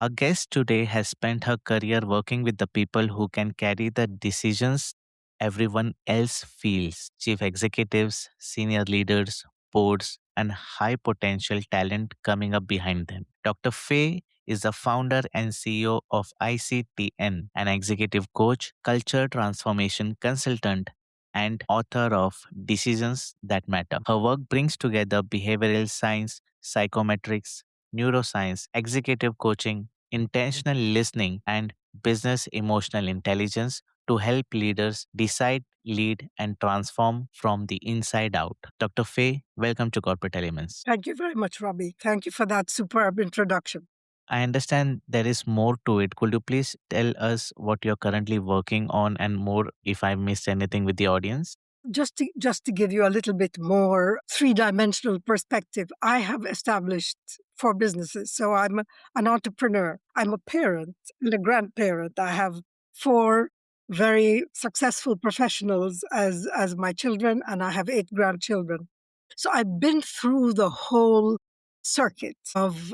Our guest today has spent her career working with the people who can carry the decisions everyone else feels: chief executives, senior leaders, boards, and high potential talent coming up behind them. Dr. Fay is the founder and CEO of ICTN, an executive coach, culture transformation consultant, and author of Decisions That Matter. Her work brings together behavioral science, psychometrics, neuroscience, executive coaching, intentional listening, and business emotional intelligence to help leaders decide, lead, and transform from the inside out. Dr. Fay, welcome to Corporate Elements. Thank you very much, Robbie. Thank you for that superb introduction. I understand there is more to it. Could you please tell us what you're currently working on and more if I missed anything with the audience? Just to give you a little bit more three-dimensional perspective, I have established four businesses. So I'm an entrepreneur. I'm a parent and a grandparent. I have four very successful professionals as my children, and I have eight grandchildren. So I've been through the whole circuit of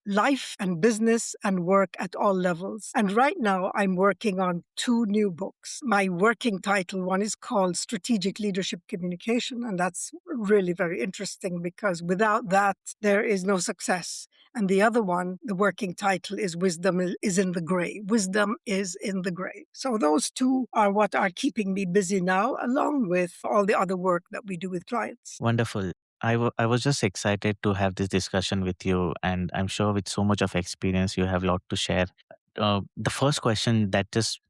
life and business and work at all levels. And right now I'm working on two new books. My working title, one is called Strategic Leadership Communication, and that's really very interesting because without that there is no success. And the other one, the working title is Wisdom is in the Gray. Wisdom is in the Gray. So those two are what are keeping me busy now, along with all the other work that we do with clients. Wonderful. I was just excited to have this discussion with you, and I'm sure with so much of experience, you have a lot to share. The first question that just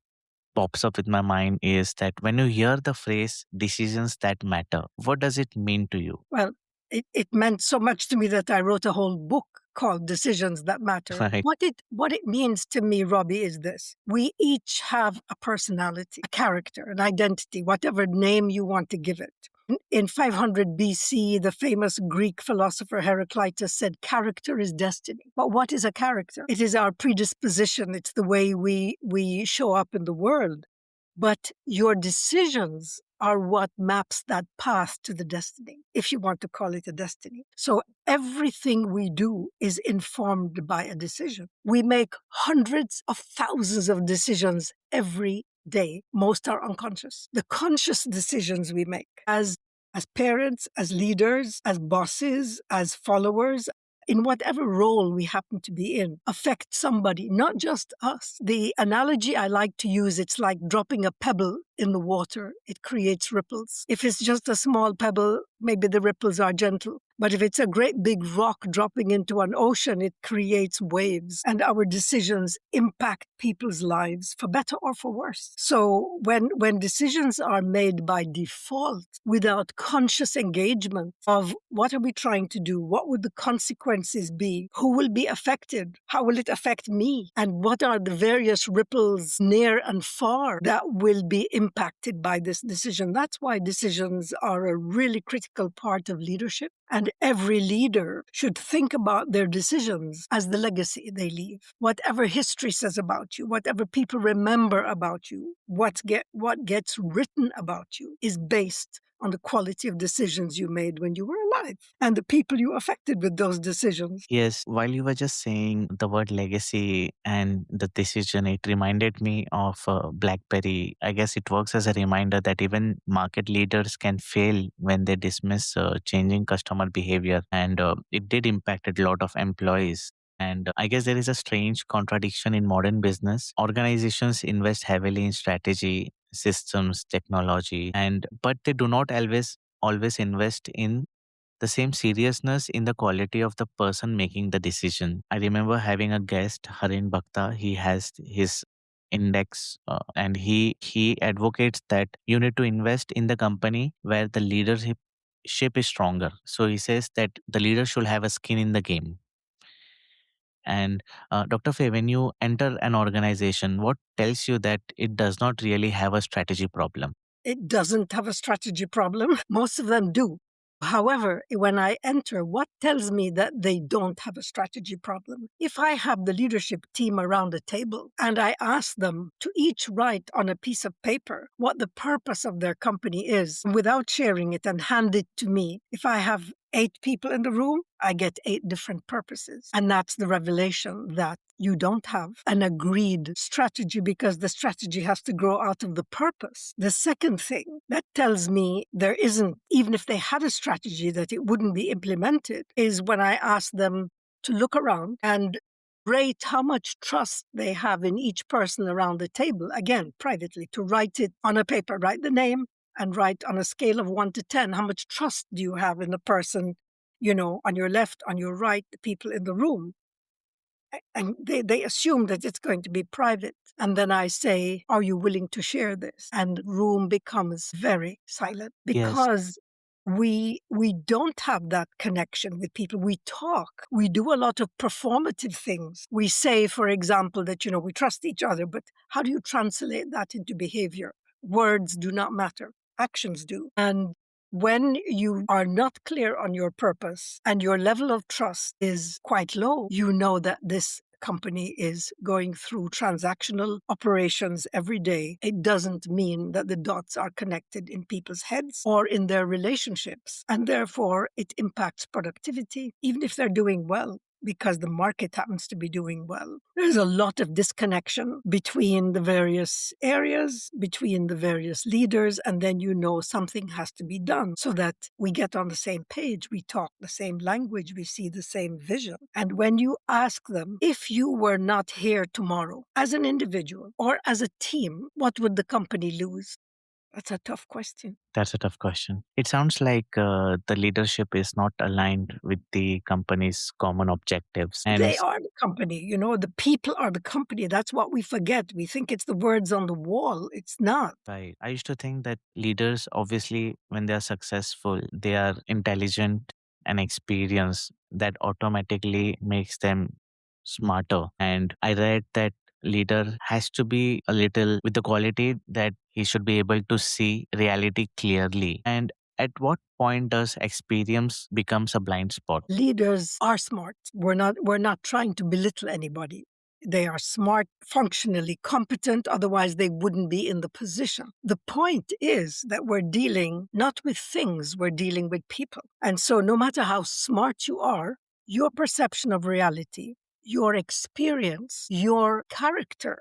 pops up with my mind is that when you hear the phrase decisions that matter, what does it mean to you? Well, it meant so much to me that I wrote a whole book called Decisions That Matter. Right. What it means to me, Robbie, is this. We each have a personality, a character, an identity, whatever name you want to give it. In 500 BC, the famous Greek philosopher Heraclitus said, character is destiny. But what is a character? It is our predisposition. It's the way we show up in the world. But your decisions are what maps that path to the destiny, if you want to call it a destiny. So everything we do is informed by a decision. We make hundreds of thousands of decisions every day. Most are unconscious. The conscious decisions we make as parents, as leaders, as bosses, as followers, in whatever role we happen to be in, affect somebody, not just us. The analogy I like to use, it's like dropping a pebble in the water. It creates ripples. If it's just a small pebble, maybe the ripples are gentle. But if it's a great big rock dropping into an ocean, it creates waves. And our decisions impact people's lives for better or for worse. So when decisions are made by default without conscious engagement of what are we trying to do? What would the consequences be? Who will be affected? How will it affect me? And what are the various ripples near and far that will be impacted by this decision? That's why decisions are a really critical part of leadership. And every leader should think about their decisions as the legacy they leave. Whatever history says about you, whatever people remember about you, what gets written about you is based on the quality of decisions you made when you were alive and the people you affected with those decisions. Yes, while you were just saying the word legacy and the decision, it reminded me of BlackBerry. I guess it works as a reminder that even market leaders can fail when they dismiss changing customer behavior. And it did impact a lot of employees. And I guess there is a strange contradiction in modern business. Organizations invest heavily in strategy, systems, technology, and but they do not always invest in the same seriousness in the quality of the person making the decision. I remember having a guest, Harin Bhakta. He has his index, and he advocates that you need to invest in the company where the leadership is stronger. So he says that the leader should have a skin in the game. And Dr. Fay, when you enter an organization, what tells you that it does not really have a strategy problem? It doesn't have a strategy problem. Most of them do. However, when I enter, what tells me that they don't have a strategy problem? If I have the leadership team around a table and I ask them to each write on a piece of paper what the purpose of their company is without sharing it and hand it to me, if I have 8 people in the room, I get 8 different purposes. And that's the revelation that you don't have an agreed strategy because the strategy has to grow out of the purpose. The second thing that tells me there isn't, even if they had a strategy, that it wouldn't be implemented is when I ask them to look around and rate how much trust they have in each person around the table, again, privately, to write it on a paper, write the name and write on a scale of 1 to 10, how much trust do you have in the person, on your left, on your right, the people in the room? And they assume that it's going to be private. And then I say, are you willing to share this? And the room becomes very silent Yes. because we don't have that connection with people. We talk. We do a lot of performative things. We say, for example, that, we trust each other, but how do you translate that into behavior? Words do not matter. Actions do. And when you are not clear on your purpose and your level of trust is quite low, you know that this company is going through transactional operations every day. It doesn't mean that the dots are connected in people's heads or in their relationships. And therefore, it impacts productivity, even if they're doing well, because the market happens to be doing well. There's a lot of disconnection between the various areas, between the various leaders, and then something has to be done so that we get on the same page, we talk the same language, we see the same vision. And when you ask them, if you were not here tomorrow, as an individual or as a team, what would the company lose? That's a tough question. That's a tough question. It sounds like the leadership is not aligned with the company's common objectives. And They are the company, the people are the company. That's what we forget. We think it's the words on the wall. It's not. right, I used to think that leaders, obviously, when they are successful, they are intelligent and experienced. That automatically makes them smarter. And I read that leader has to be a little with the quality that he should be able to see reality clearly. And at what point does experience becomes a blind spot? Leaders are smart. We're not trying to belittle anybody. They are smart, functionally competent, otherwise they wouldn't be in the position. The point is that we're dealing not with things, we're dealing with people. And so no matter how smart you are, your perception of reality, your experience, your character,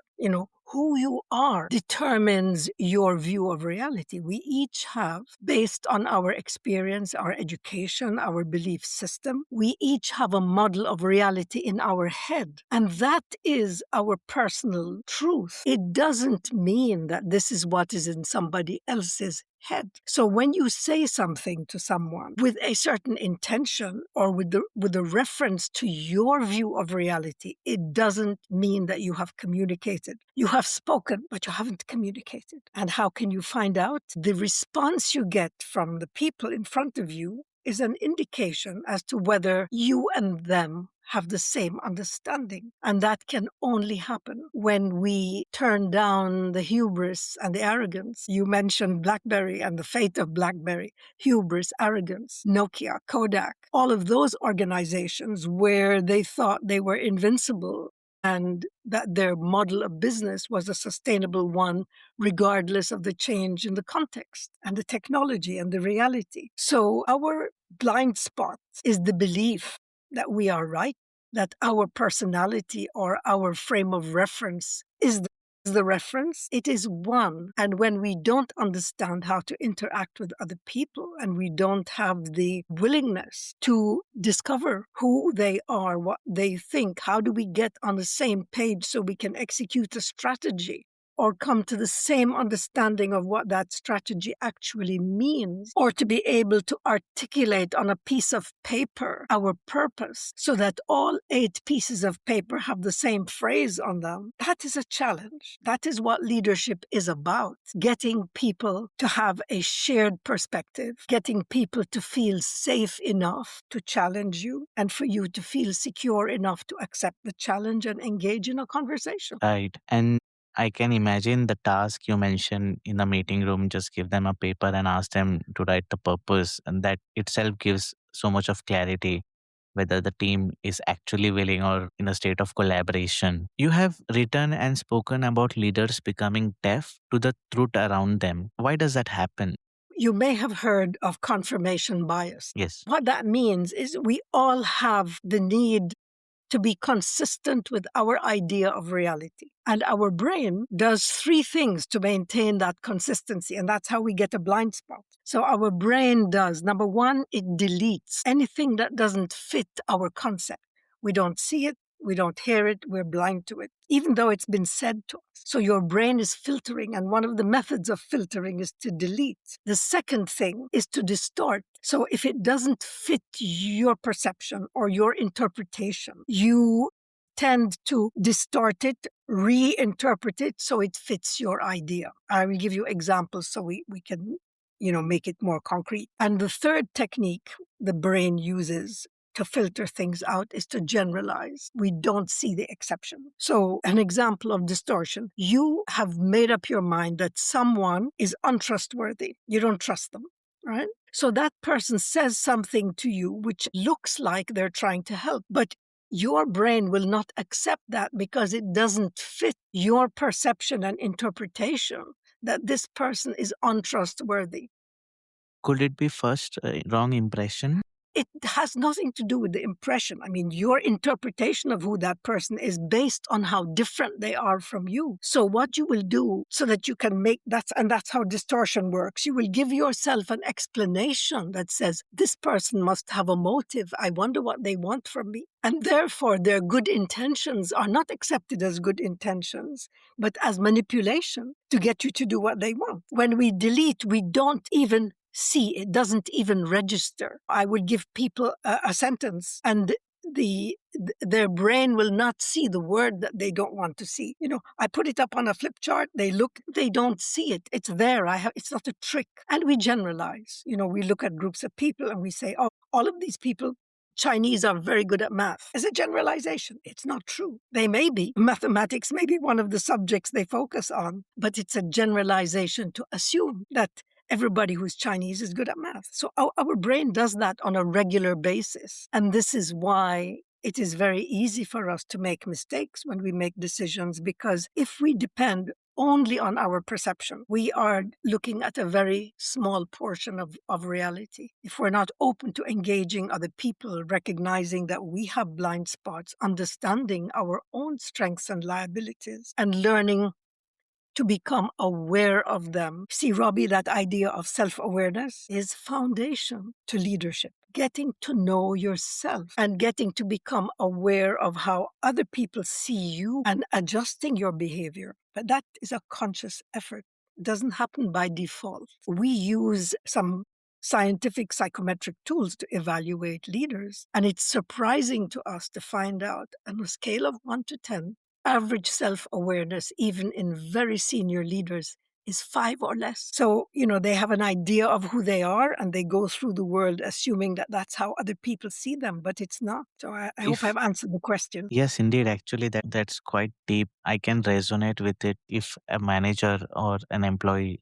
who you are determines your view of reality. We each have, based on our experience, our education, our belief system, we each have a model of reality in our head. And that is our personal truth. It doesn't mean that this is what is in somebody else's head. So when you say something to someone with a certain intention or with a reference to your view of reality, it doesn't mean that you have communicated. You have spoken, but you haven't communicated. And how can you find out? The response you get from the people in front of you is an indication as to whether you and them have the same understanding. And that can only happen when we turn down the hubris and the arrogance. You mentioned BlackBerry and the fate of BlackBerry, hubris, arrogance, Nokia, Kodak, all of those organizations where they thought they were invincible and that their model of business was a sustainable one, regardless of the change in the context and the technology and the reality. So our blind spot is the belief that we are right, that our personality or our frame of reference is the reference. It is one. And when we don't understand how to interact with other people and we don't have the willingness to discover who they are, what they think, how do we get on the same page so we can execute a strategy? Or come to the same understanding of what that strategy actually means, or to be able to articulate on a piece of paper our purpose so that all 8 pieces of paper have the same phrase on them. That is a challenge. That is what leadership is about. Getting people to have a shared perspective, getting people to feel safe enough to challenge you and for you to feel secure enough to accept the challenge and engage in a conversation. Right. And I can imagine the task you mentioned in the meeting room, just give them a paper and ask them to write the purpose. And that itself gives so much of clarity whether the team is actually willing or in a state of collaboration. You have written and spoken about leaders becoming deaf to the truth around them. Why does that happen? You may have heard of confirmation bias. Yes. What that means is we all have the need to be consistent with our idea of reality. And our brain does three things to maintain that consistency. And that's how we get a blind spot. So our brain does, number one, it deletes anything that doesn't fit our concept. We don't see it. We don't hear it. We're blind to it, even though it's been said to us. So your brain is filtering. And one of the methods of filtering is to delete. The second thing is to distort. So if it doesn't fit your perception or your interpretation, you tend to distort it, reinterpret it so it fits your idea. I will give you examples so we can, make it more concrete. And the third technique the brain uses to filter things out is to generalize. We don't see the exception. So an example of distortion, you have made up your mind that someone is untrustworthy. You don't trust them, right? So that person says something to you which looks like they're trying to help, but your brain will not accept that because it doesn't fit your perception and interpretation that this person is untrustworthy. Could it be first a wrong impression? It has nothing to do with the impression. I mean, your interpretation of who that person is based on how different they are from you. So what you will do so that you can make that, and that's how distortion works. You will give yourself an explanation that says, this person must have a motive. I wonder what they want from me. And therefore, their good intentions are not accepted as good intentions, but as manipulation to get you to do what they want. When we delete, we don't even see, it doesn't even register. I would give people a sentence and their brain will not see the word that they don't want to see. I put it up on a flip chart, they look, they don't see it. It's there. It's not a trick. And we generalize. We look at groups of people and we say, oh, all of these people, Chinese are very good at math. As a generalization, it's not true. They may be. Mathematics may be one of the subjects they focus on, but it's a generalization to assume that everybody who's Chinese is good at math. So our brain does that on a regular basis. And this is why it is very easy for us to make mistakes when we make decisions, because if we depend only on our perception, we are looking at a very small portion of reality. If we're not open to engaging other people, recognizing that we have blind spots, understanding our own strengths and liabilities, and learning to become aware of them. See, Robbie, that idea of self-awareness is foundation to leadership. Getting to know yourself and getting to become aware of how other people see you and adjusting your behavior. But that is a conscious effort. It doesn't happen by default. We use some scientific psychometric tools to evaluate leaders. And it's surprising to us to find out on a scale of 1 to 10, average self-awareness, even in very senior leaders, is 5 or less. So, they have an idea of who they are and they go through the world assuming that that's how other people see them, but it's not. So I hope If I've answered the question. Yes, indeed. Actually, that's quite deep. I can resonate with it if a manager or an employee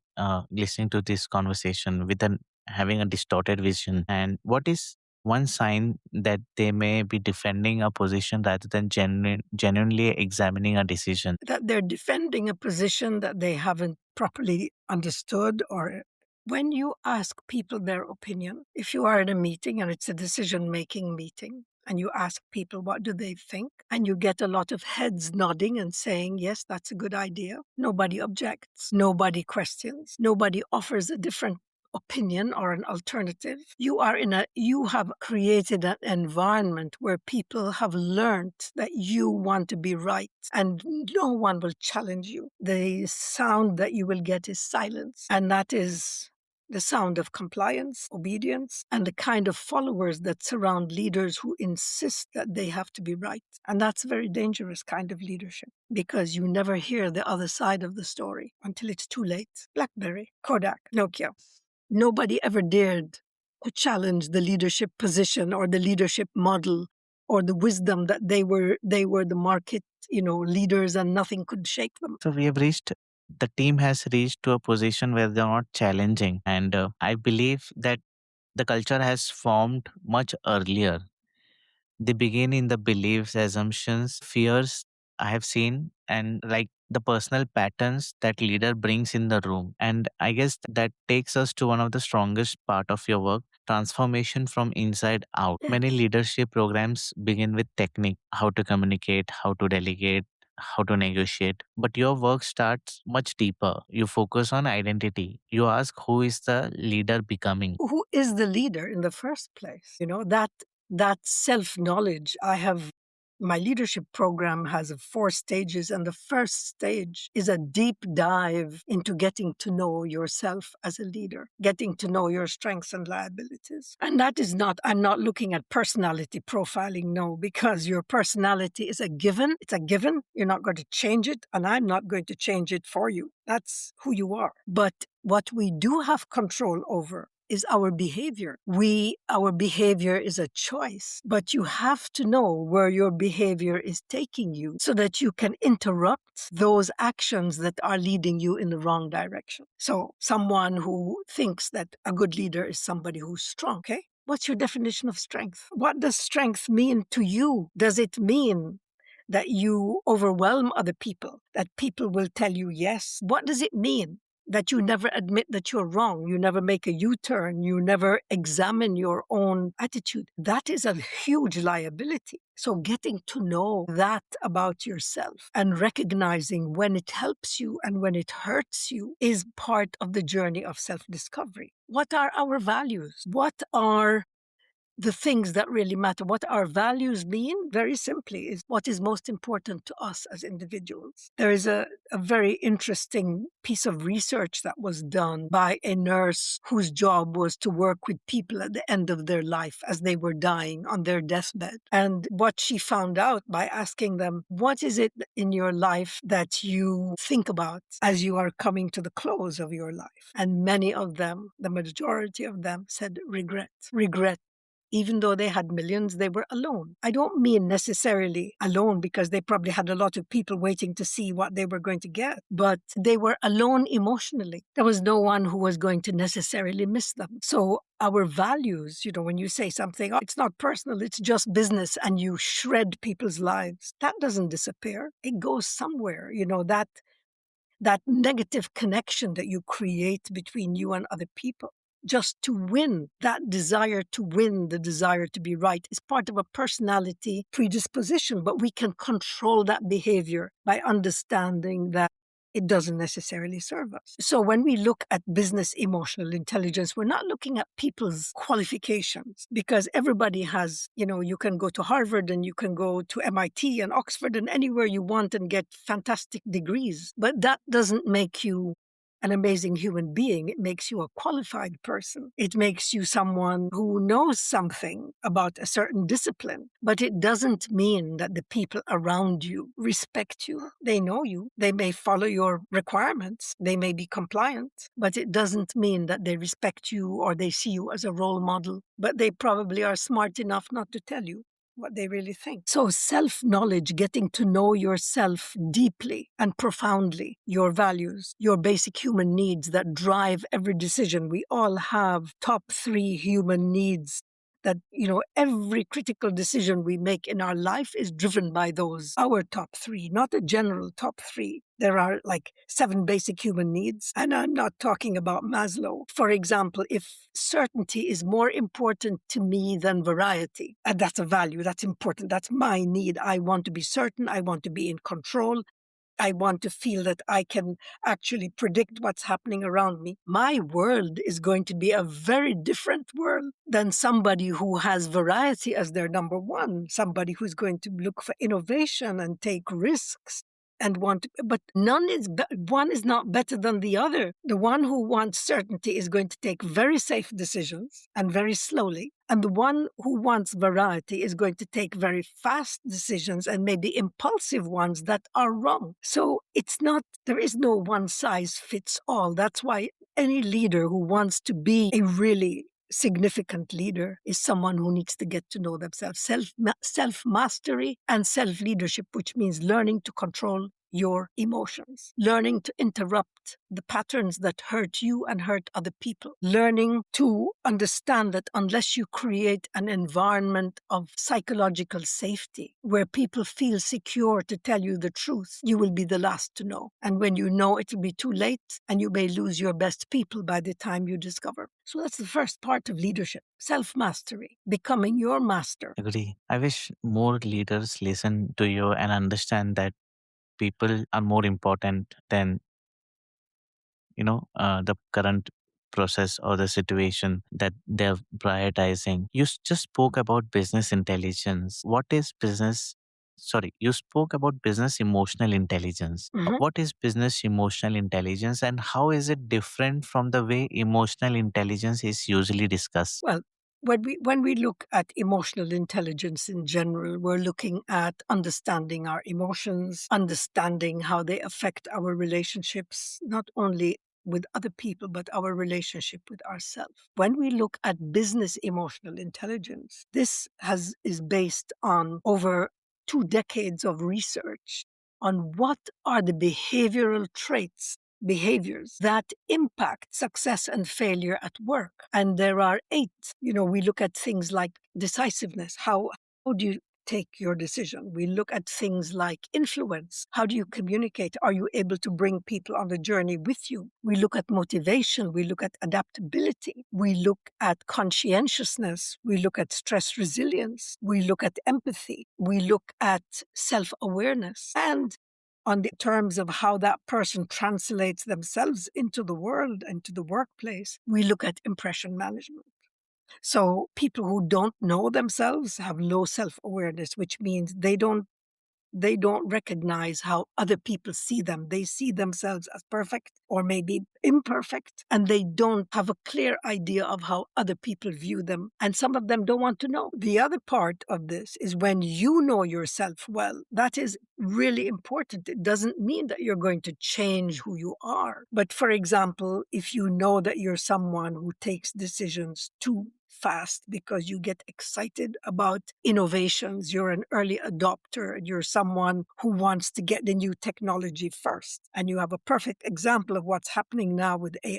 listening to this conversation with having a distorted vision. And what is one sign that they may be defending a position rather than genuinely examining a decision? That they're defending a position that they haven't properly understood. Or when you ask people their opinion, if you are in a meeting and it's a decision-making meeting, and you ask people what do they think, and you get a lot of heads nodding and saying, yes, that's a good idea. Nobody objects. Nobody questions. Nobody offers a different opinion or an alternative. You have created an environment where people have learned that you want to be right and no one will challenge you. The sound that you will get is silence. And that is the sound of compliance, obedience, and the kind of followers that surround leaders who insist that they have to be right. And that's a very dangerous kind of leadership because you never hear the other side of the story until it's too late. BlackBerry, Kodak, Nokia. Nobody ever dared to challenge the leadership position or the leadership model or the wisdom that they were the market, leaders and nothing could shake them. So the team has reached to a position where they're not challenging. And I believe that the culture has formed much earlier. They begin in the beliefs, assumptions, fears I have seen, and like the personal patterns that leader brings in the room. And I guess that takes us to one of the strongest part of your work, transformation from inside out. Many Yes. leadership programs begin with technique, how to communicate, how to delegate, how to negotiate. But your work starts much deeper. You focus on identity. You ask, who is the leader becoming? Who is the leader in the first place? That self-knowledge. My leadership program has 4 stages, and the first stage is a deep dive into getting to know yourself as a leader, getting to know your strengths and liabilities. And that is not, I'm not looking at personality profiling, no, because your personality is a given. It's a given. You're not going to change it, and I'm not going to change it for you. That's who you are. But what we do have control over is our behavior. Our behavior is a choice, but you have to know where your behavior is taking you so that you can interrupt those actions that are leading you in the wrong direction. So someone who thinks that a good leader is somebody who's strong, okay? What's your definition of strength? What does strength mean to you? Does it mean that you overwhelm other people, that people will tell you yes? What does it mean that you never admit that you're wrong? You never make a U-turn. You never examine your own attitude. That is a huge liability. So getting to know that about yourself and recognizing when it helps you and when it hurts you is part of the journey of self-discovery. What are our values? What are the things that really matter? What our values mean, very simply, is what is most important to us as individuals. There is a very interesting piece of research that was done by a nurse whose job was to work with people at the end of their life as they were dying on their deathbed. And what she found out by asking them, what is it in your life that you think about as you are coming to the close of your life? And many of them, the majority of them, said regret. Regret. Even though they had millions, they were alone. I don't mean necessarily alone because they probably had a lot of people waiting to see what they were going to get, but they were alone emotionally. There was no one who was going to necessarily miss them. So our values, when you say something, oh, it's not personal, it's just business, and you shred people's lives, that doesn't disappear. It goes somewhere, that negative connection that you create between you and other people just to win. That desire to win, the desire to be right, is part of a personality predisposition, but we can control that behavior by understanding that it doesn't necessarily serve us. So when we look at business emotional intelligence, we're not looking at people's qualifications, because everybody has, you can go to Harvard and you can go to MIT and Oxford and anywhere you want and get fantastic degrees. But that doesn't make you an amazing human being. It makes you a qualified person. It makes you someone who knows something about a certain discipline, but it doesn't mean that the people around you respect you. They know you. They may follow your requirements. They may be compliant, but it doesn't mean that they respect you or they see you as a role model, but they probably are smart enough not to tell you what they really think. So self-knowledge, getting to know yourself deeply and profoundly, your values, your basic human needs that drive every decision. We all have top 3 human needs that, every critical decision we make in our life is driven by those, our top 3, not a general top 3. There are like 7 basic human needs, and I'm not talking about Maslow. For example, if certainty is more important to me than variety, and that's a value, that's important, that's my need. I want to be certain, I want to be in control. I want to feel that I can actually predict what's happening around me. My world is going to be a very different world than somebody who has variety as their number one, somebody who's going to look for innovation and take risks and but one is not better than the other. The one who wants certainty is going to take very safe decisions and very slowly. And the one who wants variety is going to take very fast decisions and maybe impulsive ones that are wrong. So there is no one size fits all. That's why any leader who wants to be a really significant leader is someone who needs to get to know themselves. Self-mastery and self-leadership, which means learning to control your emotions, learning to interrupt the patterns that hurt you and hurt other people, learning to understand that unless you create an environment of psychological safety where people feel secure to tell you the truth, you will be the last to know. And when you know, it'll be too late and you may lose your best people by the time you discover. So that's the first part of leadership, self-mastery, becoming your master. Agree. I wish more leaders listen to you and understand that people are more important than the current process or the situation that they're prioritizing. Just spoke about business intelligence. What is business? Sorry, you spoke about business emotional intelligence. Mhm. What is business emotional intelligence and how is it different from the way emotional intelligence is usually discussed? Well, when we look at emotional intelligence in general, we're looking at understanding our emotions, understanding how they affect our relationships, not only with other people, but our relationship with ourselves. When we look at business emotional intelligence, is based on over 2 decades of research on what are the behaviors that impact success and failure at work. And there are 8. We look at things like decisiveness. How do you take your decision? We look at things like influence. How do you communicate? Are you able to bring people on the journey with you? We look at motivation. We look at adaptability. We look at conscientiousness. We look at stress resilience. We look at empathy. We look at self-awareness. And on the terms of how that person translates themselves into the world and to the workplace, we look at impression management. So people who don't know themselves have low self-awareness, which means they don't recognize how other people see them. They see themselves as perfect or maybe imperfect, and they don't have a clear idea of how other people view them. And some of them don't want to know. The other part of this is when you know yourself well, that is really important. It doesn't mean that you're going to change who you are. But for example, if you know that you're someone who takes decisions too fast because you get excited about innovations. You're an early adopter. You're someone who wants to get the new technology first. And you have a perfect example of what's happening now with AI.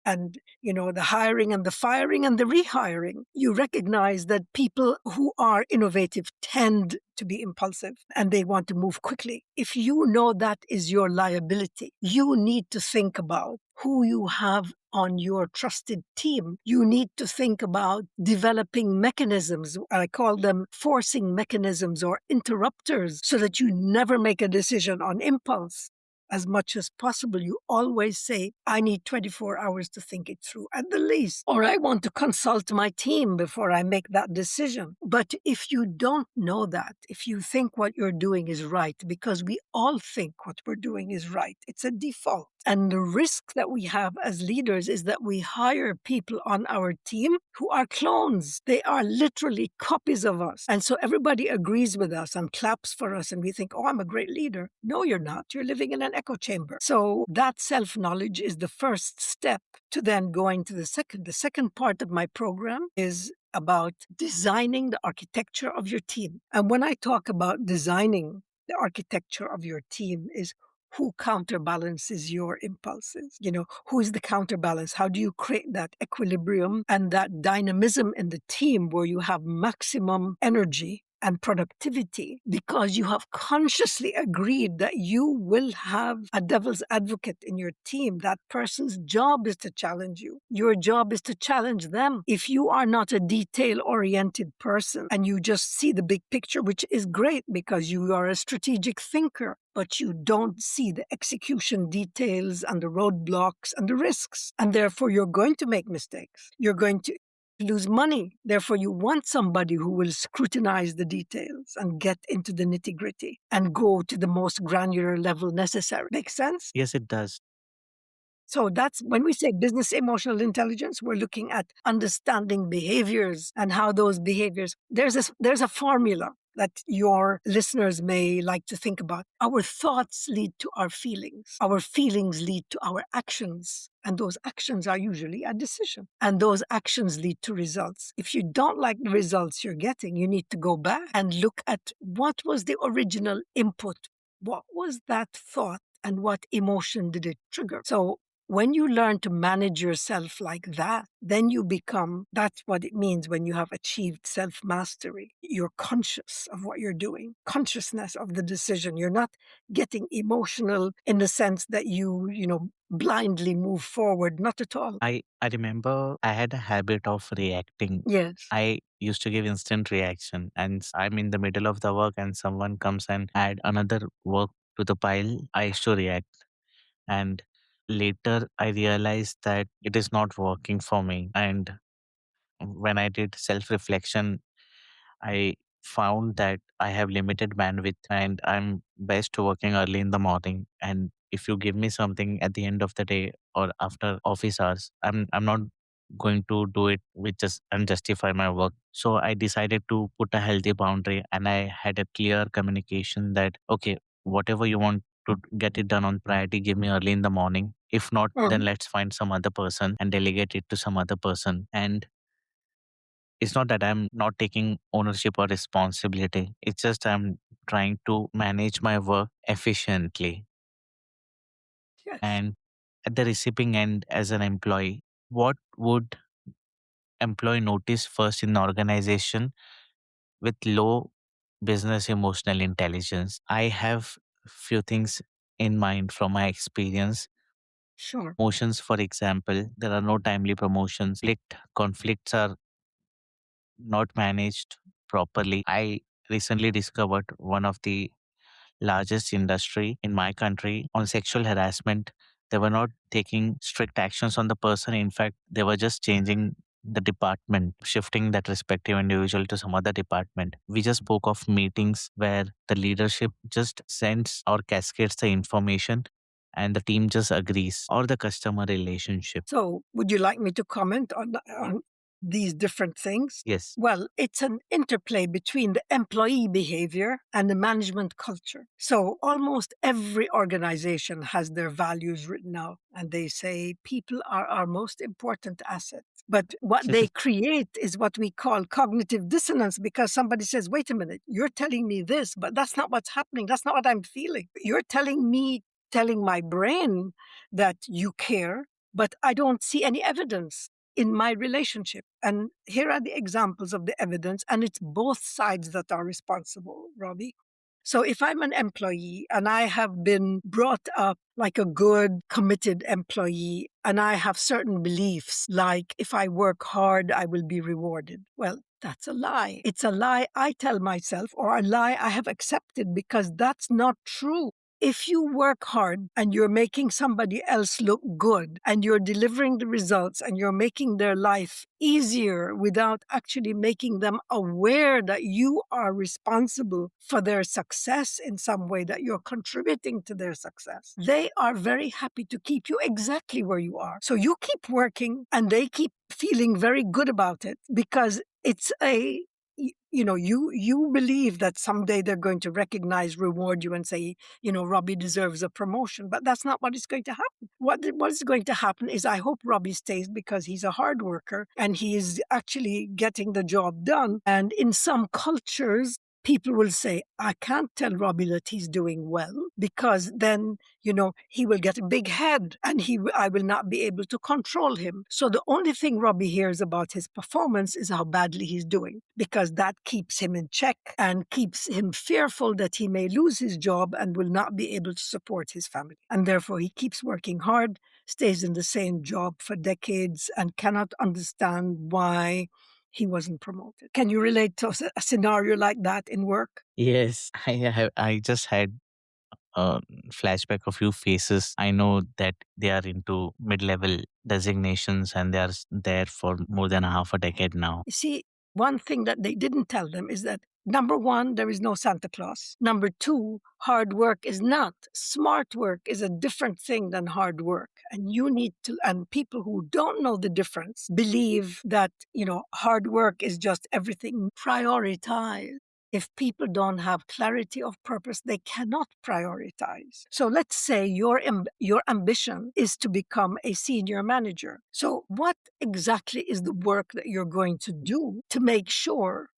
And, the hiring and the firing and the rehiring. You recognize that people who are innovative tend to be impulsive and they want to move quickly. If you know that is your liability, you need to think about who you have on your trusted team. You need to think about developing mechanisms. I call them forcing mechanisms or interrupters so that you never make a decision on impulse. As much as possible, you always say, I need 24 hours to think it through at the least, or I want to consult my team before I make that decision. But if you don't know that, if you think what you're doing is right, because we all think what we're doing is right, it's a default. And the risk that we have as leaders is that we hire people on our team who are clones. They are literally copies of us. And so everybody agrees with us and claps for us. And we think, oh, I'm a great leader. No, you're not. You're living in an echo chamber. So that self-knowledge is the first step to then going to the second. The second part of my program is about designing the architecture of your team. And when I talk about designing the architecture of your team is who counterbalances your impulses? Who is the counterbalance? How do you create that equilibrium and that dynamism in the team where you have maximum energy and productivity because you have consciously agreed that you will have a devil's advocate in your team. That person's job is to challenge you. Your job is to challenge them. If you are not a detail-oriented person and you just see the big picture, which is great because you are a strategic thinker, but you don't see the execution details and the roadblocks and the risks, and therefore you're going to make mistakes. You're going to lose money. Therefore, you want somebody who will scrutinize the details and get into the nitty-gritty and go to the most granular level necessary. Make sense? Yes, it does. So that's when we say business emotional intelligence, we're looking at understanding behaviors and how those behaviors, there's a formula that your listeners may like to think about. Our thoughts lead to our feelings. Our feelings lead to our actions. And those actions are usually a decision. And those actions lead to results. If you don't like the results you're getting, you need to go back and look at what was the original input. What was that thought and what emotion did it trigger? So when you learn to manage yourself like that, then you become, that's what it means when you have achieved self mastery. You're conscious of what you're doing, consciousness of the decision. You're not getting emotional in the sense that you blindly move forward. Not at all. I remember I had a habit of reacting. Yes. I used to give instant reaction, and I'm in the middle of the work and someone comes and add another work to the pile. I used to react. And later I realized that it is not working for me. And when I did self reflection, I found that I have limited bandwidth and I'm best working early in the morning. And if you give me something at the end of the day or after office hours, I'm not going to do it with just and justify my work. So I decided to put a healthy boundary and I had a clear communication that okay, whatever you want to get it done on priority, give me early in the morning. If not, then Mhm. let's find some other person and delegate it to some other person. And it's not that I'm not taking ownership or responsibility. It's just I'm trying to manage my work efficiently. Yes. And at the receiving end, as an employee, what would employee notice first in the organization with low business emotional intelligence? I have few things in mind from my experience. Sure. Promotions, for example, there are no timely promotions. Conflicts are not managed properly. I recently discovered one of the largest industry in my country on sexual harassment. They were not taking strict actions on the person. In fact, they were just changing the department, shifting that respective individual to some other department. We just spoke of meetings where the leadership just sends or cascades the information and the team just agrees, or the customer relationship. So, would you like me to comment on these different things? Yes. Well, it's an interplay between the employee behavior and the management culture. So, almost every organization has their values written out, and they say people are our most important asset. But what they create is what we call cognitive dissonance because somebody says, wait a minute, you're telling me this, but that's not what's happening. That's not what I'm feeling. You're telling me, telling my brain that you care, but I don't see any evidence in my relationship. And here are the examples of the evidence, and it's both sides that are responsible, Robbie. So if I'm an employee and I have been brought up like a good, committed employee, and I have certain beliefs, like if I work hard, I will be rewarded. Well, that's a lie. It's a lie I tell myself, or a lie I have accepted because that's not true. If you work hard and you're making somebody else look good and you're delivering the results and you're making their life easier without actually making them aware that you are responsible for their success in some way, that you're contributing to their success, they are very happy to keep you exactly where you are. So you keep working and they keep feeling very good about it because it's you believe that someday they're going to recognize, reward you, and say, Robbie deserves a promotion. But that's not what is going to happen. What is going to happen is I hope Robbie stays because he's a hard worker and he is actually getting the job done. And in some cultures, people will say, I can't tell Robbie that he's doing well because then, he will get a big head and I will not be able to control him. So the only thing Robbie hears about his performance is how badly he's doing because that keeps him in check and keeps him fearful that he may lose his job and will not be able to support his family. And therefore he keeps working hard, stays in the same job for decades and cannot understand why he wasn't promoted. Can you relate to a scenario like that in work? Yes, I just had a flashback of few faces. I know that they are into mid-level designations and they are there for more than a half a decade now. You see, one thing that they didn't tell them is that number one, there is no Santa Claus. Number two, hard work is not. Smart work is a different thing than hard work. And you need to, and people who don't know the difference believe that, hard work is just everything. Prioritize. If people don't have clarity of purpose, they cannot prioritize. So let's say your ambition is to become a senior manager. So what exactly is the work that you're going to do to make sure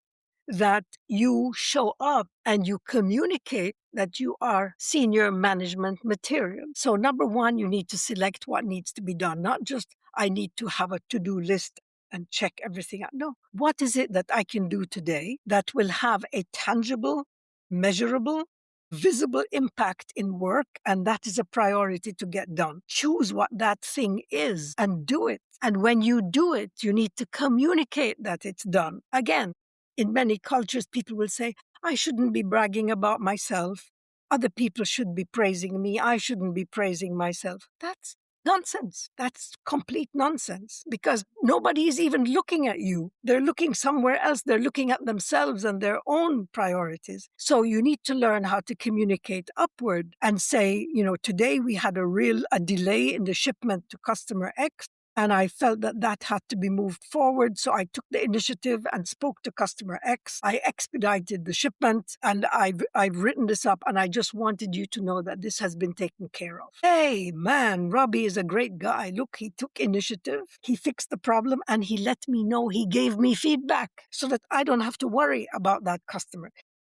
that you show up and you communicate that you are senior management material. So, number one, you need to select what needs to be done, not just I need to have a to do list and check everything out. No, what is it that I can do today that will have a tangible, measurable, visible impact in work? And that is a priority to get done. Choose what that thing is and do it. And when you do it, you need to communicate that it's done. Again, in many cultures, people will say, I shouldn't be bragging about myself. Other people should be praising me. I shouldn't be praising myself. That's nonsense. That's complete nonsense because nobody is even looking at you. They're looking somewhere else. They're looking at themselves and their own priorities. So you need to learn how to communicate upward and say, today we had a delay in the shipment to customer X. And I felt that that had to be moved forward. So I took the initiative and spoke to customer X. I expedited the shipment and I've written this up and I just wanted you to know that this has been taken care of. Hey, man, Robbie is a great guy. Look, he took initiative. He fixed the problem and he let me know. He gave me feedback so that I don't have to worry about that customer.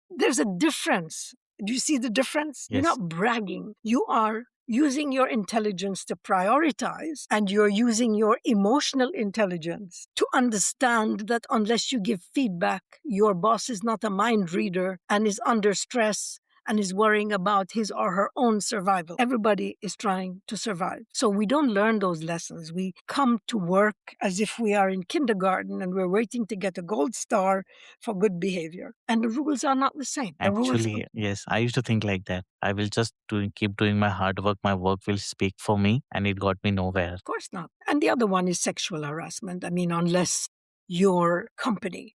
There's a difference. Do you see the difference? You're Yes. not bragging. You are using your intelligence to prioritize, and you're using your emotional intelligence to understand that unless you give feedback, your boss is not a mind reader and is under stress and is worrying about his or her own survival. Everybody is trying to survive. So we don't learn those lessons. We come to work as if we are in kindergarten and we're waiting to get a gold star for good behavior. And the rules are not the same. The rules Actually, yes, I used to think like that. I will just keep doing my hard work. My work will speak for me, and it got me nowhere. Of course not. And the other one is sexual harassment. I mean, unless your company,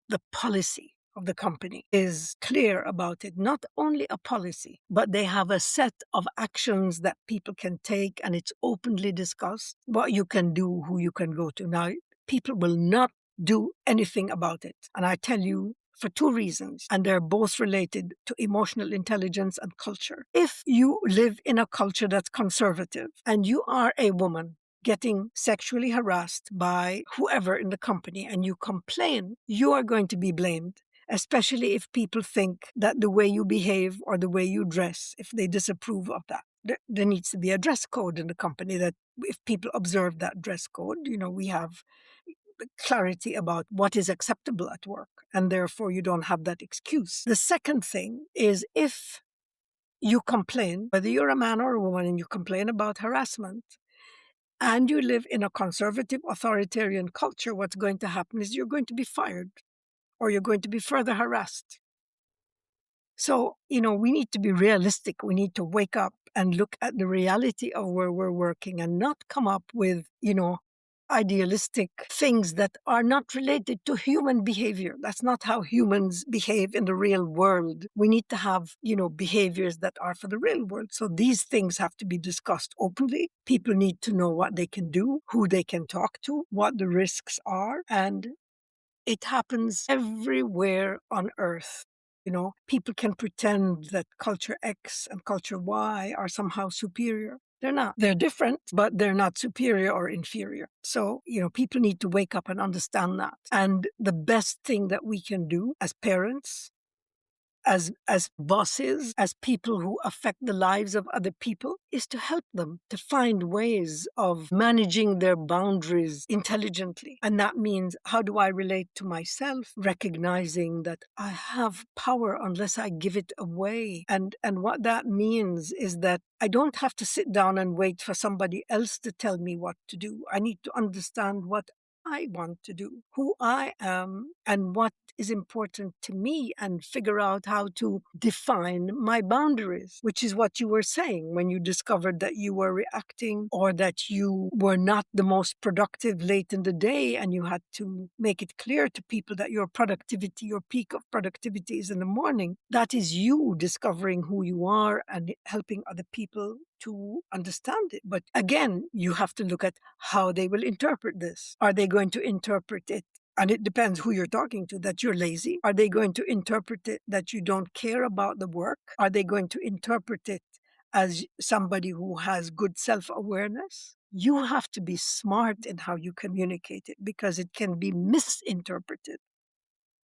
the policy of the company is clear about it, not only a policy, but they have a set of actions that people can take and it's openly discussed what you can do, who you can go to. Now, people will not do anything about it. And I tell you, for two reasons, and they're both related to emotional intelligence and culture. If you live in a culture that's conservative and you are a woman getting sexually harassed by whoever in the company and you complain, you are going to be blamed, especially if people think that the way you behave or the way you dress, if they disapprove of that. There needs to be a dress code in the company that if people observe that dress code, we have clarity about what is acceptable at work, and therefore you don't have that excuse. The second thing is if you complain, whether you're a man or a woman, and you complain about harassment, and you live in a conservative authoritarian culture, what's going to happen is you're going to be fired or you're going to be further harassed. So, we need to be realistic. We need to wake up and look at the reality of where we're working and not come up with, idealistic things that are not related to human behavior. That's not how humans behave in the real world. We need to have, behaviors that are for the real world. So these things have to be discussed openly. People need to know what they can do, who they can talk to, what the risks are, and it happens everywhere on earth. People can pretend that culture X and culture Y are somehow superior. They're not. They're different, but they're not superior or inferior. So, people need to wake up and understand that. And the best thing that we can do as parents, as bosses, as people who affect the lives of other people, is to help them to find ways of managing their boundaries intelligently. And that means, how do I relate to myself? Recognizing that I have power unless I give it away. And what that means is that I don't have to sit down and wait for somebody else to tell me what to do. I need to understand what I want to do, who I am, and what is important to me, and figure out how to define my boundaries, which is what you were saying when you discovered that you were reacting or that you were not the most productive late in the day, and you had to make it clear to people that your peak of productivity is in the morning. That is you discovering who you are and helping other people to understand it. But again, you have to look at how they will interpret this. Are they going to interpret it? And it depends who you're talking to, that you're lazy. Are they going to interpret it that you don't care about the work? Are they going to interpret it as somebody who has good self-awareness? You have to be smart in how you communicate it because it can be misinterpreted.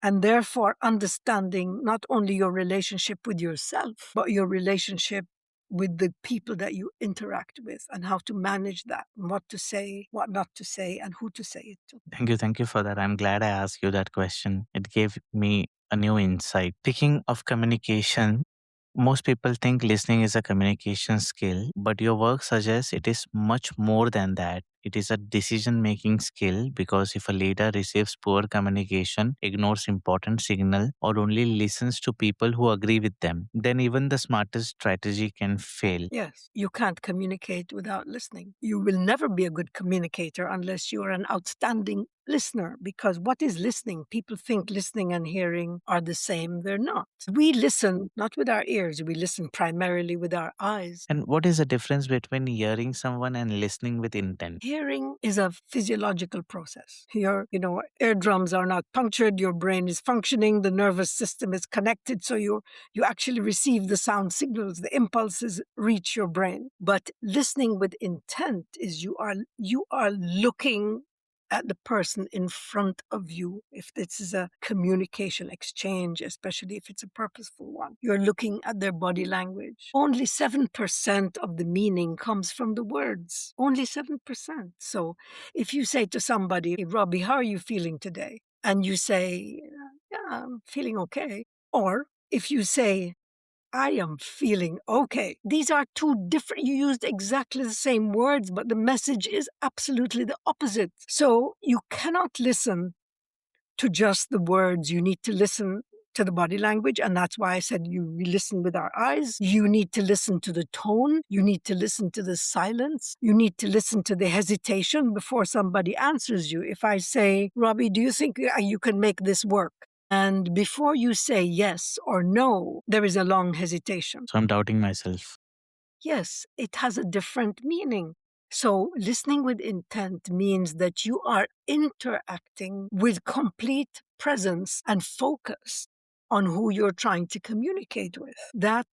and therefore understanding not only your relationship with yourself, but your relationship with the people that you interact with and how to manage that, and what to say, what not to say, and who to say it to. Thank you for that. I'm glad I asked you that question. It gave me a new insight. Speaking of communication, most people think listening is a communication skill, but your work suggests it is much more than that. It is a decision making skill because if a leader receives poor communication, ignores important signal, or only listens to people who agree with them, then even the smartest strategy can fail. Yes, you can't communicate without listening. You will never be a good communicator unless you are an outstanding listener, because what is listening? People think listening and hearing are the same. They're not. We listen not with our ears, we listen primarily with our eyes. And what is the difference between hearing someone and listening with intent? Hearing is a physiological process. Your, eardrums are not punctured, your brain is functioning, the nervous system is connected, so you actually receive the sound signals, the impulses reach your brain. But listening with intent is you are looking at the person in front of you. If this is a communication exchange, especially if it's a purposeful one, you're looking at their body language. Only 7% of the meaning comes from the words. Only 7%. So if you say to somebody, "Hey, Robbie, how are you feeling today?" And you say, "Yeah, I'm feeling okay." Or if you say, "I am feeling okay." These are two different, you used exactly the same words, but the message is absolutely the opposite. So you cannot listen to just the words. You need to listen to the body language. And that's why I said we listen with our eyes. You need to listen to the tone. You need to listen to the silence. You need to listen to the hesitation before somebody answers you. If I say, "Robbie, do you think you can make this work?" And before you say yes or no, there is a long hesitation. So I'm doubting myself. Yes, it has a different meaning. So listening with intent means that you are interacting with complete presence and focus on who you're trying to communicate with. That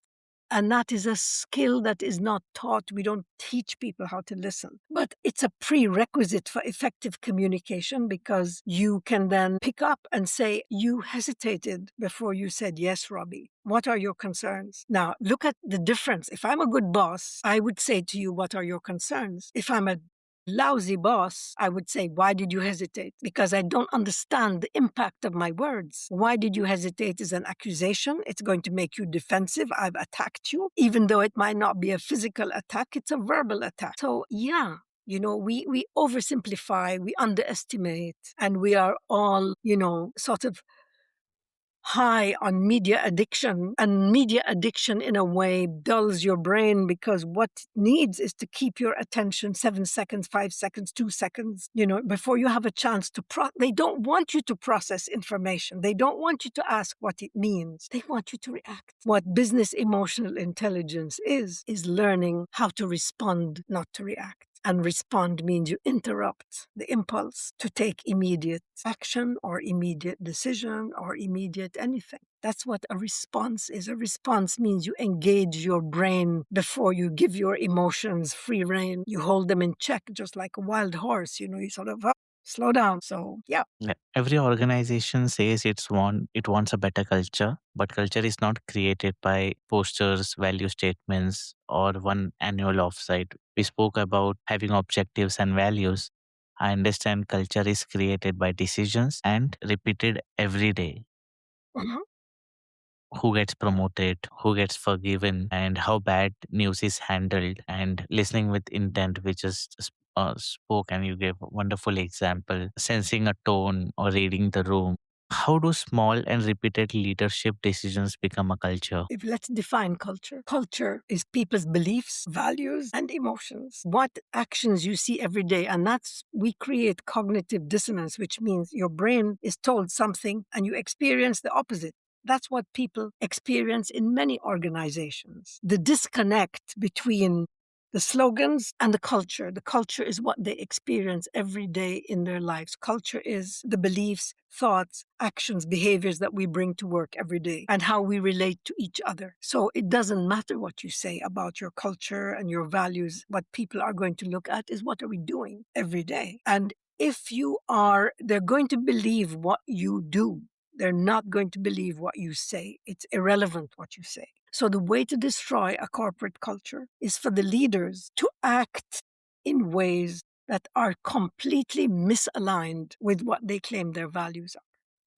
is a skill that is not taught. We don't teach people how to listen. But it's a prerequisite for effective communication, because you can then pick up and say, "You hesitated before you said yes, Robbie. What are your concerns?" Now, look at the difference. If I'm a good boss, I would say to you, "What are your concerns?" If I'm a lousy boss, I would say, "Why did you hesitate?" Because I don't understand the impact of my words. "Why did you hesitate?" is an accusation. It's going to make you defensive. I've attacked you. Even though it might not be a physical attack, it's a verbal attack. So yeah, we oversimplify, we underestimate, and we are all, sort of high on media addiction, and media addiction in a way dulls your brain, because what it needs is to keep your attention 7 seconds, 5 seconds, 2 seconds, before you have a chance to they don't want you to process information. They don't want you to ask what it means. They want you to react. What business emotional intelligence is learning how to respond, not to react. And respond means you interrupt the impulse to take immediate action or immediate decision or immediate anything. That's what a response is. A response means you engage your brain before you give your emotions free rein. You hold them in check, just like a wild horse. You sort of slow down. So, yeah. Yeah. Every organization says it wants a better culture, but culture is not created by posters, value statements, or one annual offsite. We spoke about having objectives and values. I understand culture is created by decisions and repeated every day. Mhm. Who gets promoted, who gets forgiven, and how bad news is handled, and listening with intent, which is spoke, and you gave a wonderful example, sensing a tone or reading the room. How do small and repeated leadership decisions become a culture? If let's define culture. Culture is people's beliefs, values, and emotions. What actions you see every day. And we create cognitive dissonance, which means your brain is told something and you experience the opposite. That's what people experience in many organizations. The disconnect between the slogans and the culture. The culture is what they experience every day in their lives. Culture is the beliefs, thoughts, actions, behaviors that we bring to work every day and how we relate to each other. So it doesn't matter what you say about your culture and your values. What people are going to look at is, what are we doing every day? And if they're going to believe what you do. They're not going to believe what you say. It's irrelevant what you say. So the way to destroy a corporate culture is for the leaders to act in ways that are completely misaligned with what they claim their values are.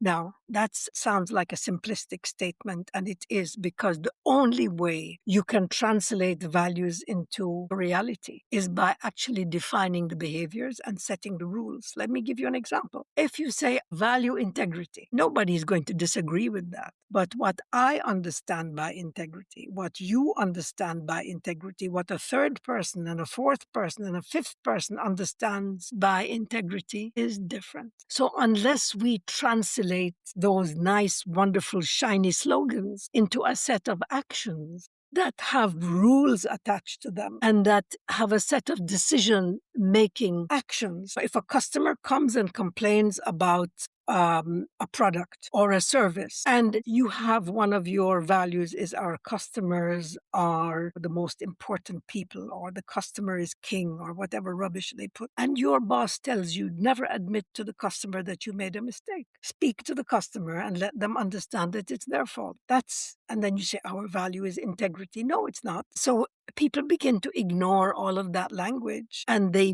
Now, that sounds like a simplistic statement, and it is, because the only way you can translate values into reality is by actually defining the behaviors and setting the rules. Let me give you an example. If you say value integrity, nobody is going to disagree with that. But what I understand by integrity, what you understand by integrity, what a third person and a fourth person and a fifth person understands by integrity is different. So unless we translate those nice, wonderful, shiny slogans into a set of actions that have rules attached to them and that have a set of decision-making actions. If a customer comes and complains about a product or a service, and you have one of your values is our customers are the most important people, or the customer is king, or whatever rubbish they put, and your boss tells you never admit to the customer that you made a mistake. Speak to the customer and let them understand that it's their fault. And then you say our value is integrity. No, it's not. So people begin to ignore all of that language, and they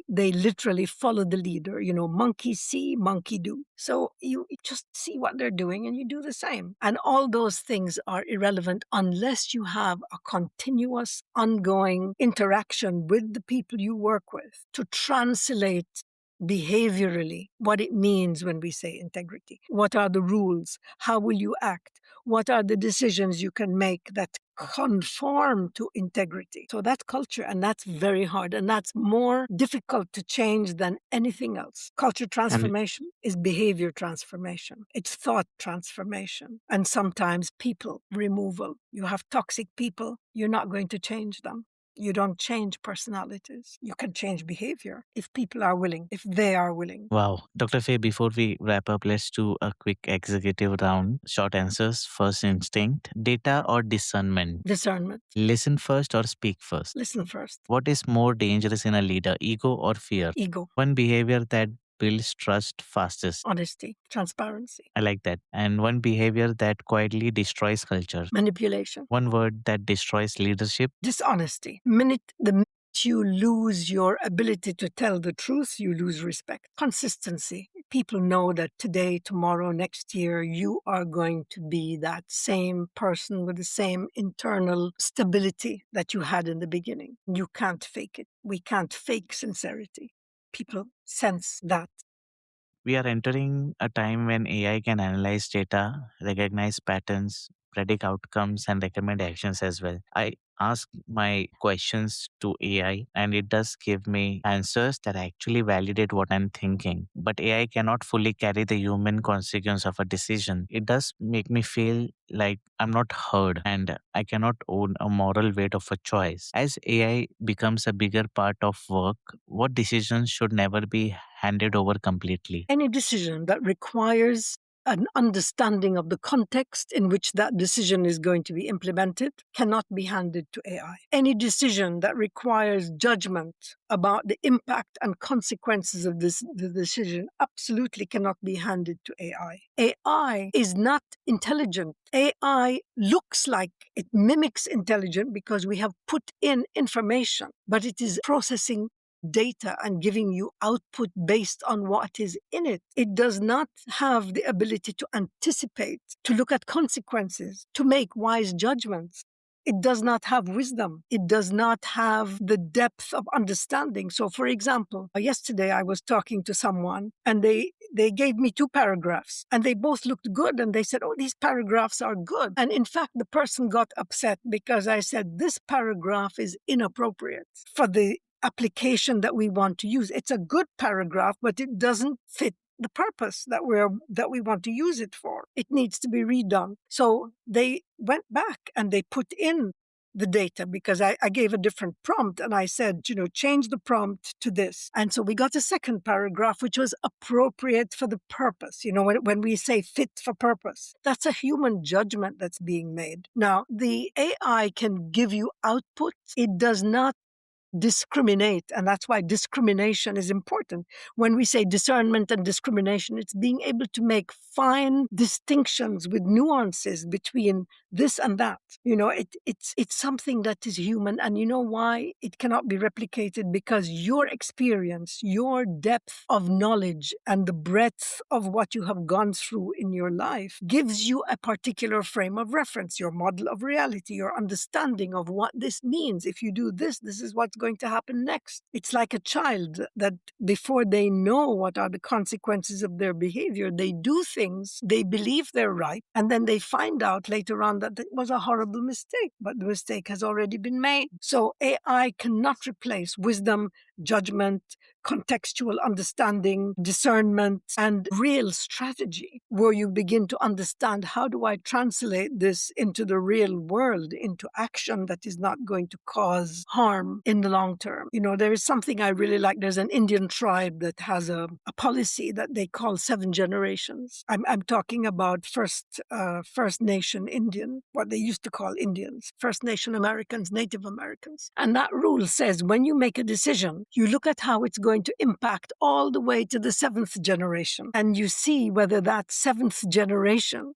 literally follow the leader. Monkey see, monkey do. So you just see what they're doing and you do the same. And all those things are irrelevant unless you have a continuous, ongoing interaction with the people you work with to translate behaviorally what it means when we say integrity. What are the rules? How will you act? What are the decisions you can make that conform to integrity? So that's culture, and that's very hard, and that's more difficult to change than anything else. Culture transformation is behavior transformation. It's thought transformation, and sometimes people removal. You have toxic people, you're not going to change them. You don't change personalities. You can change behavior if people are willing, if they are willing. Wow. Dr. Fay, before we wrap up, let's do a quick executive round. Short answers. First instinct, data or discernment? Discernment. Listen first or speak first? Listen first. What is more dangerous in a leader, ego or fear? Ego. One behavior that builds trust fastest? Honesty. Transparency. I like that. And one behavior that quietly destroys culture? Manipulation. One word that destroys leadership? Dishonesty. The minute you lose your ability to tell the truth, you lose respect. Consistency. People know that today, tomorrow, next year, you are going to be that same person with the same internal stability that you had in the beginning. You can't fake it. We can't fake sincerity. People sense that. We are entering a time when AI can analyze data, recognize patterns, predict outcomes, and recommend actions as well. I ask my questions to AI, and it does give me answers that actually validate what I'm thinking. But AI cannot fully carry the human consequence of a decision. It does make me feel like I'm not heard and I cannot own a moral weight of a choice. As AI becomes a bigger part of work, what decisions should never be handed over completely? Any decision that requires an understanding of the context in which that decision is going to be implemented cannot be handed to AI. Any decision that requires judgment about the impact and consequences of the decision absolutely cannot be handed to AI. AI is not intelligent. AI looks like it mimics intelligent because we have put in information, but it is processing data and giving you output based on what is in it. It does not have the ability to anticipate, to look at consequences, to make wise judgments. It does not have wisdom. It does not have the depth of understanding. So, for example, yesterday I was talking to someone and they gave me 2 paragraphs and they both looked good. And they said, oh, these paragraphs are good. And in fact, the person got upset because I said, this paragraph is inappropriate for the application that we want to use. It's a good paragraph, but it doesn't fit the purpose that we want to use it for. It needs to be redone. So they went back and they put in the data because I gave a different prompt and I said, change the prompt to this. And so we got a second paragraph, which was appropriate for the purpose. When we say fit for purpose, that's a human judgment that's being made. Now, the AI can give you output. It does not discriminate. And that's why discrimination is important. When we say discernment and discrimination, it's being able to make fine distinctions with nuances between this and that. It's something that is human. And you know why it cannot be replicated? Because your experience, your depth of knowledge, and the breadth of what you have gone through in your life gives you a particular frame of reference, your model of reality, your understanding of what this means. If you do this, this is what's going to happen next. It's like a child that before they know what are the consequences of their behavior, they do things, they believe they're right, and then they find out later on that it was a horrible mistake, but the mistake has already been made. So AI cannot replace wisdom, judgment, contextual understanding, discernment, and real strategy, where you begin to understand, how do I translate this into the real world, into action that is not going to cause harm in the long term. There is something I really like. There's an Indian tribe that has a policy that they call 7 generations. I'm talking about First Nation Indian, what they used to call Indians, First Nation Americans, Native Americans. And that rule says when you make a decision, you look at how it's going to impact all the way to the 7th generation. And you see whether that 7th generation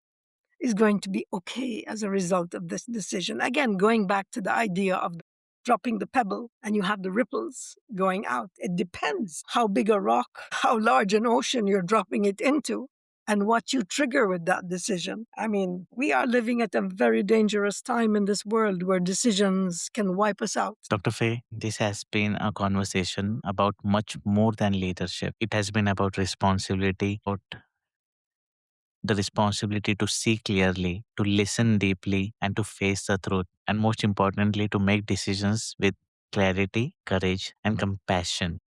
is going to be okay as a result of this decision. Again, going back to the idea of dropping the pebble and you have the ripples going out. It depends how big a rock, how large an ocean you're dropping it into, and what you trigger with that decision. I mean, we are living at a very dangerous time in this world where decisions can wipe us out. Dr. Fay, this has been a conversation about much more than leadership. It has been about responsibility, about the responsibility to see clearly, to listen deeply, and to face the truth. And most importantly, to make decisions with clarity, courage, and compassion.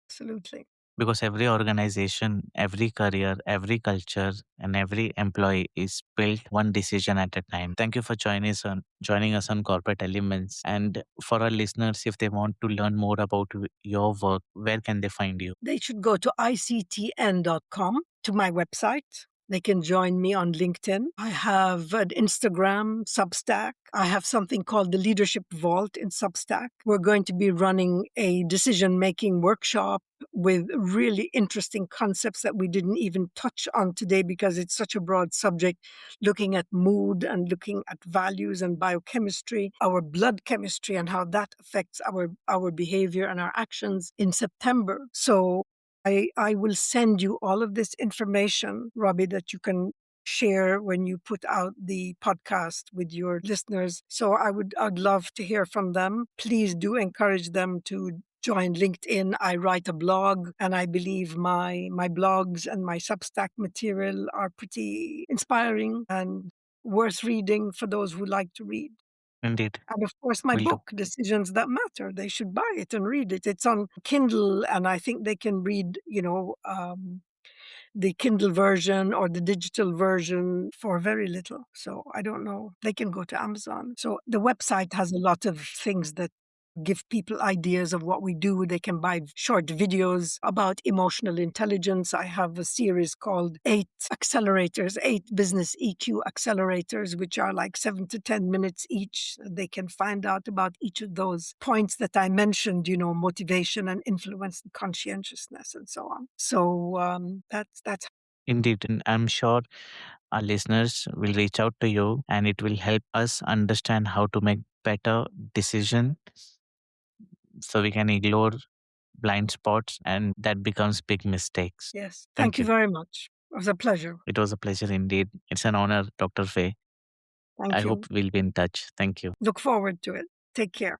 Absolutely. Because every organization, every career, every culture, and every employee is built one decision at a time. Thank you for joining us on Corporate Elements. And for our listeners, if they want to learn more about your work, where can they find you? They should go to ICTN.com, to my website. They can join me on LinkedIn. I have an Instagram, Substack. I have something called the Leadership Vault in Substack. We're going to be running a decision-making workshop with really interesting concepts that we didn't even touch on today because it's such a broad subject, looking at mood and looking at values and biochemistry, our blood chemistry, and how that affects our behavior and our actions in September. So I will send you all of this information, Robbie, that you can share when you put out the podcast with your listeners. So I'd love to hear from them. Please do encourage them to join LinkedIn. I write a blog, and I believe my blogs and my Substack material are pretty inspiring and worth reading for those who like to read. Indeed, And of course, my will do. book, Decisions That Matter, they should buy it and read it. It's on Kindle, and I think they can read, the Kindle version or the digital version for very little. So I don't know. They can go to Amazon. So the website has a lot of things that give people ideas of what we do. They can buy short videos about emotional intelligence. I have a series called 8 Business EQ Accelerators, which are like 7 to 10 minutes each. They can find out about each of those points that I mentioned, motivation and influence and conscientiousness and so on. So that's Indeed, and I'm sure our listeners will reach out to you and it will help us understand how to make better decisions so we can ignore blind spots and that becomes big mistakes. Yes. Thank Thank you you. very much. It was a pleasure. It was a pleasure indeed. It's an honor, Dr. Fay. I Thank hope you. we'll be in touch. Thank you. Look forward to it. Take care.